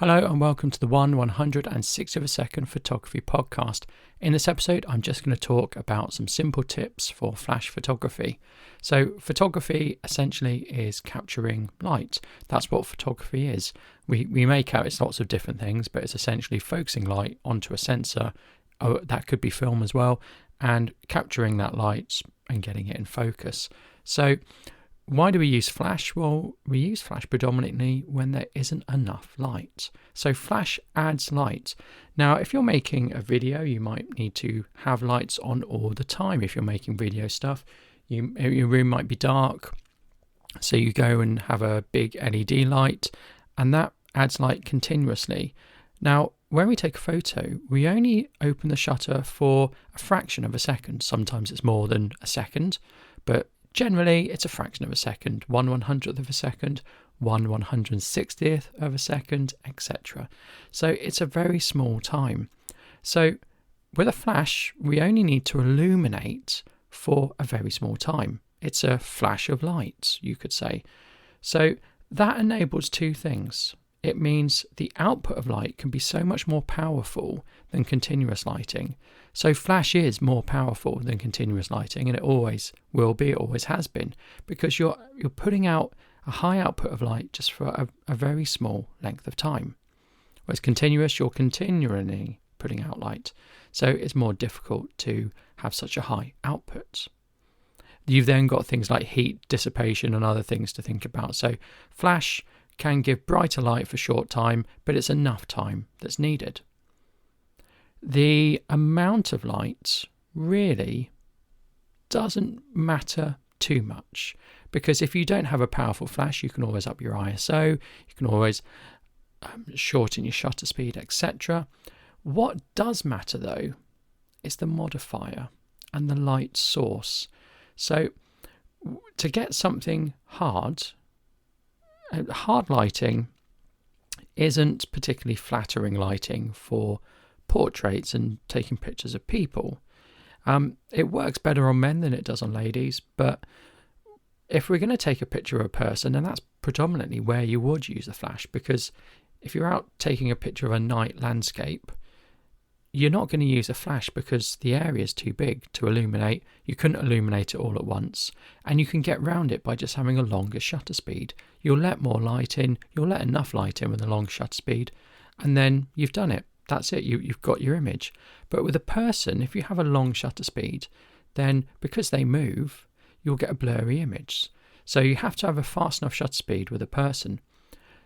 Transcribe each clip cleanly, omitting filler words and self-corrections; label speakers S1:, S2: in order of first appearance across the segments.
S1: Hello and welcome to the 1/160th of a second photography podcast. In this episode, I'm just going to talk about some simple tips for flash photography. So photography essentially is capturing light. That's what photography is. We make out it's lots of different things, but it's essentially focusing light onto a sensor. That could be film as well, and capturing that light and getting it in focus. So why do we use flash? Well, we use flash predominantly when there isn't enough light. So flash adds light. Now, if you're making a video, you might need to have lights on all the time. If you're making video stuff, your room might be dark. So you go and have a big LED light, and that adds light continuously. Now, when we take a photo, we only open the shutter for a fraction of a second. Sometimes it's more than a second, but generally, it's a fraction of a second, 1/100th of a second, 1/160th of a second, etc. So it's a very small time. So with a flash, we only need to illuminate for a very small time. It's a flash of light, you could say. So that enables two things. It means the output of light can be so much more powerful than continuous lighting. So flash is more powerful than continuous lighting, and it always will be, it always has been, because you're putting out a high output of light just for a very small length of time. Whereas continuous, you're continually putting out light. So it's more difficult to have such a high output. You've then got things like heat dissipation and other things to think about. So flash can give brighter light for short time, but it's enough time that's needed. The amount of light really doesn't matter too much, because if you don't have a powerful flash, you can always up your ISO, you can always shorten your shutter speed, etc. What does matter though is the modifier and the light source. So to get something hard lighting isn't particularly flattering lighting for portraits and taking pictures of people. It works better on men than it does on ladies, but if we're going to take a picture of a person, and that's predominantly where you would use the flash, because if you're out taking a picture of a night landscape, you're not going to use a flash because the area is too big to illuminate. You couldn't illuminate it all at once, and you can get round it by just having a longer shutter speed. You'll let more light in, you'll let enough light in with a long shutter speed, and then you've done it. That's it, you've got your image. But with a person, if you have a long shutter speed, then because they move, you'll get a blurry image. So you have to have a fast enough shutter speed with a person.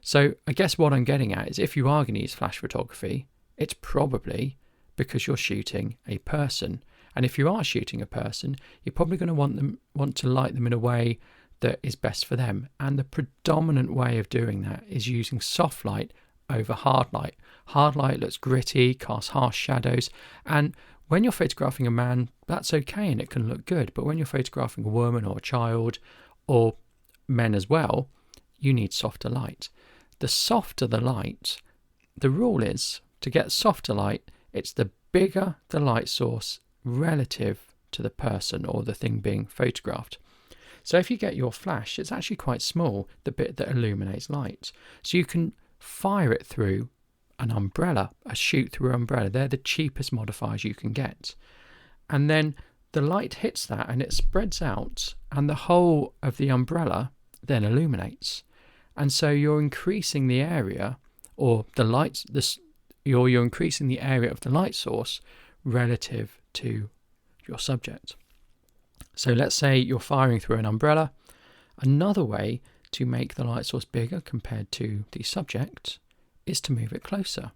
S1: So I guess what I'm getting at is if you are going to use flash photography, it's probably because you're shooting a person. And if you are shooting a person, you're probably going to want to light them in a way that is best for them. And the predominant way of doing that is using soft light over hard light. Hard light looks gritty, casts harsh shadows, and when you're photographing a man, that's okay and it can look good. But when you're photographing a woman or a child, or men as well, you need softer light. The softer the light, the rule is to get softer light, it's the bigger the light source relative to the person or the thing being photographed. So if you get your flash, it's actually quite small, the bit that illuminates light. So you can fire it through an umbrella, a shoot through umbrella. They're the cheapest modifiers you can get. And then the light hits that and it spreads out, and the whole of the umbrella then illuminates. And so you're increasing the area, or the light, you're increasing the area of the light source relative to your subject. So let's say you're firing through an umbrella. Another way to make the light source bigger compared to the subject is to move it closer.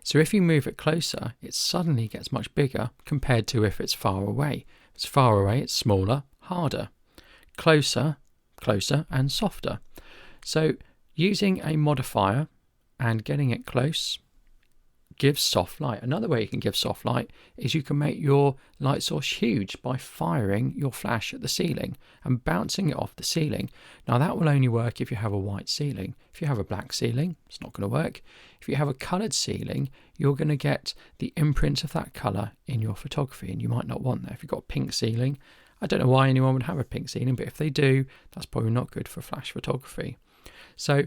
S1: So if you move it closer, it suddenly gets much bigger compared to if it's far away. If it's far away, it's smaller, harder. Closer, closer, and softer. So using a modifier and getting it close gives soft light. Another way you can give soft light is you can make your light source huge by firing your flash at the ceiling and bouncing it off the ceiling. Now that will only work if you have a white ceiling. If you have a black ceiling, it's not going to work. If you have a coloured ceiling, you're going to get the imprint of that colour in your photography, and you might not want that. If you've got a pink ceiling, I don't know why anyone would have a pink ceiling, but if they do, that's probably not good for flash photography. So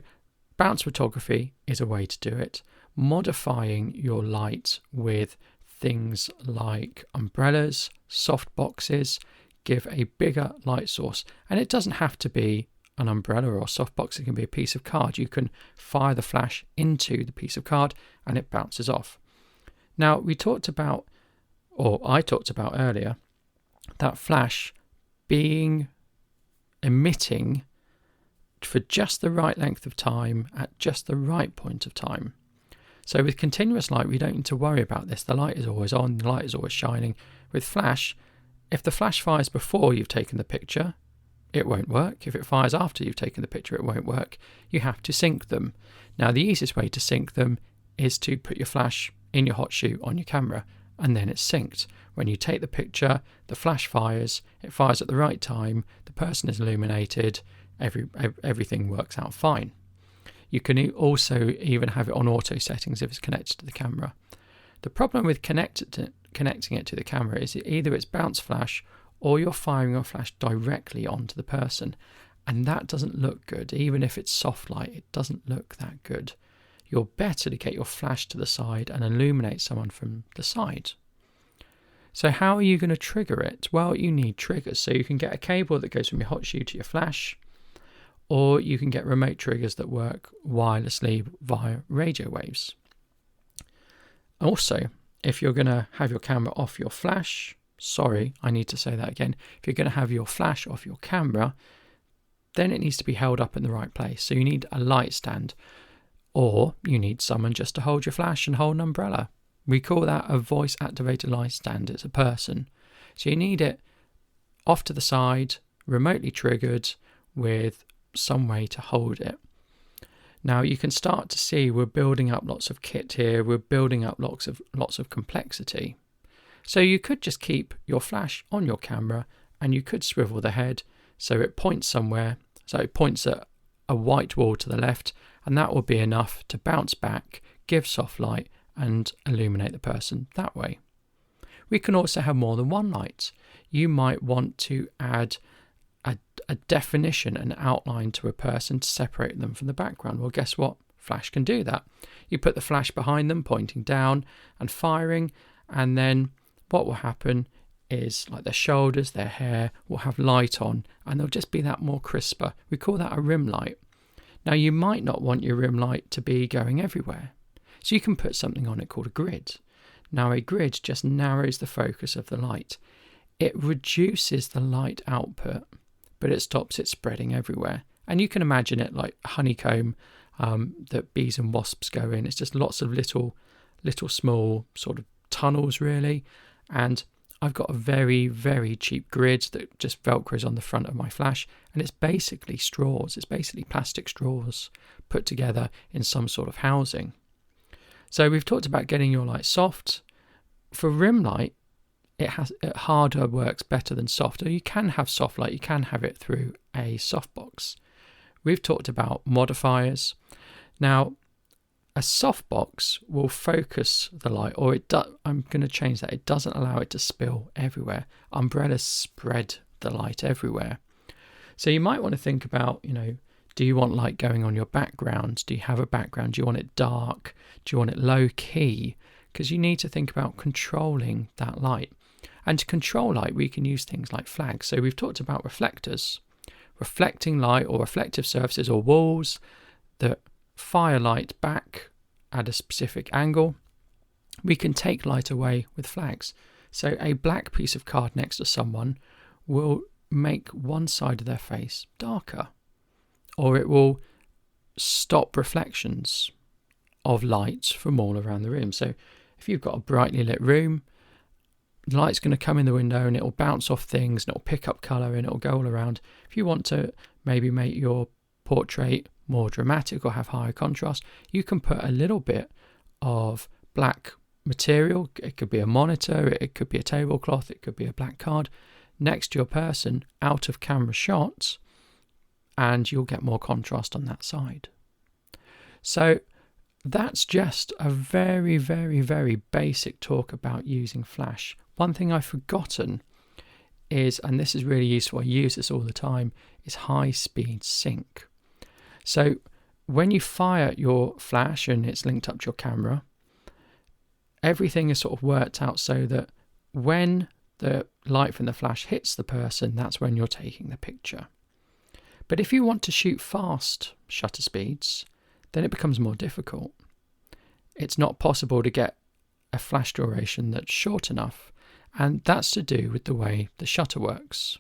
S1: bounce photography is a way to do it. Modifying your light with things like umbrellas, soft boxes, give a bigger light source. And it doesn't have to be an umbrella or a softbox. It can be a piece of card. You can fire the flash into the piece of card and it bounces off. Now, we talked about, or I talked about earlier, that flash emitting for just the right length of time at just the right point of time. So with continuous light, we don't need to worry about this. The light is always on, the light is always shining. With flash, if the flash fires before you've taken the picture, it won't work. If it fires after you've taken the picture, it won't work. You have to sync them. Now, the easiest way to sync them is to put your flash in your hot shoe on your camera, and then it's synced. When you take the picture, the flash fires, it fires at the right time, the person is illuminated, everything works out fine. You can also even have it on auto settings if it's connected to the camera. The problem with connecting it to the camera is either it's bounce flash or you're firing your flash directly onto the person, and that doesn't look good. Even if it's soft light, it doesn't look that good. You're better to get your flash to the side and illuminate someone from the side. So how are you going to trigger it? Well, you need triggers. So you can get a cable that goes from your hot shoe to your flash, or you can get remote triggers that work wirelessly via radio waves. Also, if you're going to have your camera off your flash, sorry, I need to say that again. If you're going to have your flash off your camera, then it needs to be held up in the right place. So you need a light stand, or you need someone just to hold your flash and hold an umbrella. We call that a voice-activated light stand. It's a person. So you need it off to the side, remotely triggered, with some way to hold it. Now you can start to see we're building up lots of kit here. We're building up lots of complexity. So you could just keep your flash on your camera and you could swivel the head so it points somewhere. So it points at a white wall to the left, and that will be enough to bounce back, give soft light and illuminate the person that way. We can also have more than one light. You might want to add a definition, an outline to a person to separate them from the background. Well, guess what? Flash can do that. You put the flash behind them, pointing down and firing, and then what will happen is like their shoulders, their hair will have light on, and they'll just be that more crisper. We call that a rim light. Now, you might not want your rim light to be going everywhere, so you can put something on it called a grid. Now, a grid just narrows the focus of the light. It reduces the light output, but it stops it spreading everywhere. And you can imagine it like a honeycomb that bees and wasps go in. It's just lots of little small sort of tunnels, really. And I've got a very, very cheap grid that just velcros on the front of my flash, and it's basically straws. It's basically plastic straws put together in some sort of housing. So we've talked about getting your light soft. For rim light, it harder works better than soft. Or you can have soft light, you can have it through a softbox. We've talked about modifiers. Now, a softbox will focus the light, or I'm going to change that. It doesn't allow it to spill everywhere. Umbrellas spread the light everywhere. So you might want to think about, do you want light going on your background? Do you have a background? Do you want it dark? Do you want it low key? Because you need to think about controlling that light. And to control light, we can use things like flags. So we've talked about reflectors, reflecting light or reflective surfaces or walls that fire light back at a specific angle. We can take light away with flags. So a black piece of card next to someone will make one side of their face darker, or it will stop reflections of light from all around the room. So if you've got a brightly lit room, the light's going to come in the window and it'll bounce off things and it'll pick up colour and it'll go all around. If you want to maybe make your portrait more dramatic or have higher contrast, you can put a little bit of black material. It could be a monitor, it could be a tablecloth, it could be a black card next to your person out of camera shots, and you'll get more contrast on that side. So that's just a very, very, very basic talk about using flash. One thing I've forgotten is, and this is really useful, I use this all the time, is high speed sync. So when you fire your flash and it's linked up to your camera, everything is sort of worked out so that when the light from the flash hits the person, that's when you're taking the picture. But if you want to shoot fast shutter speeds, then it becomes more difficult. It's not possible to get a flash duration that's short enough, and that's to do with the way the shutter works.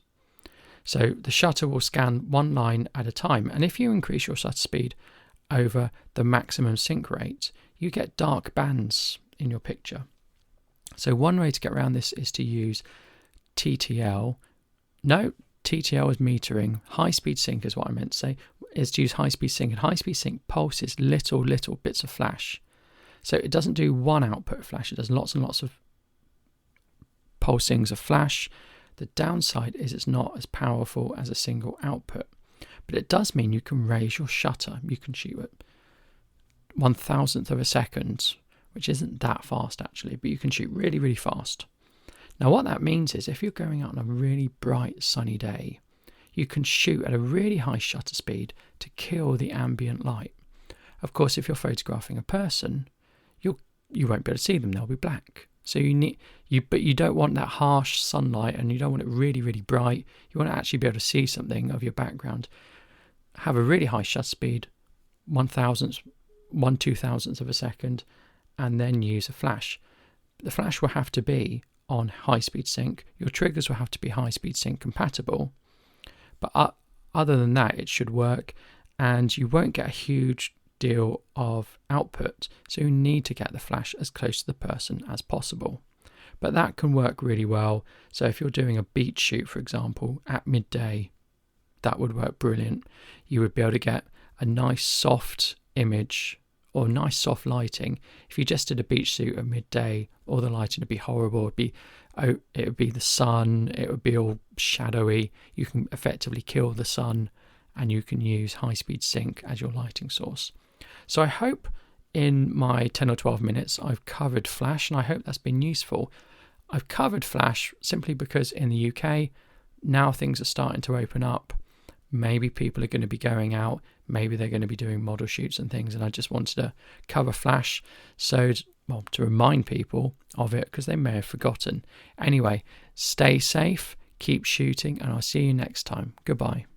S1: So the shutter will scan one line at a time, and if you increase your shutter speed over the maximum sync rate, you get dark bands in your picture. So one way to get around this is to use TTL. No, TTL is metering. High-speed sync is what I meant to say, is to use high-speed sync, and high-speed sync pulses little bits of flash. So it doesn't do one output of flash, it does lots and lots of pulsings of flash. The downside is it's not as powerful as a single output, but it does mean you can raise your shutter. You can shoot at 1,000th of a second, which isn't that fast actually, but you can shoot really fast. Now what that means is if you're going out on a really bright sunny day, you can shoot at a really high shutter speed to kill the ambient light. Of course, if you're photographing a person, you won't be able to see them, they'll be black. So but you don't want that harsh sunlight, and you don't want it really bright. You want to actually be able to see something of your background. Have a really high shutter speed, 1/2000th of a second, and then use a flash. The flash will have to be on high-speed sync. Your triggers will have to be high-speed sync compatible. But other than that, it should work, and you won't get a huge deal of output, so you need to get the flash as close to the person as possible. But that can work really well. So if you're doing a beach shoot, for example, at midday, that would work brilliant. You would be able to get a nice soft image or nice soft lighting. If you just did a beach shoot at midday, all the lighting would be horrible. It would be the sun, it would be all shadowy. You can effectively kill the sun, and you can use high-speed sync as your lighting source. So I hope in my 10 or 12 minutes I've covered flash, and I hope that's been useful. I've covered flash simply because in the UK now things are starting to open up. Maybe people are going to be going out, maybe they're going to be doing model shoots and things, and I just wanted to cover flash to remind people of it because they may have forgotten. Anyway, stay safe, keep shooting, and I'll see you next time. Goodbye.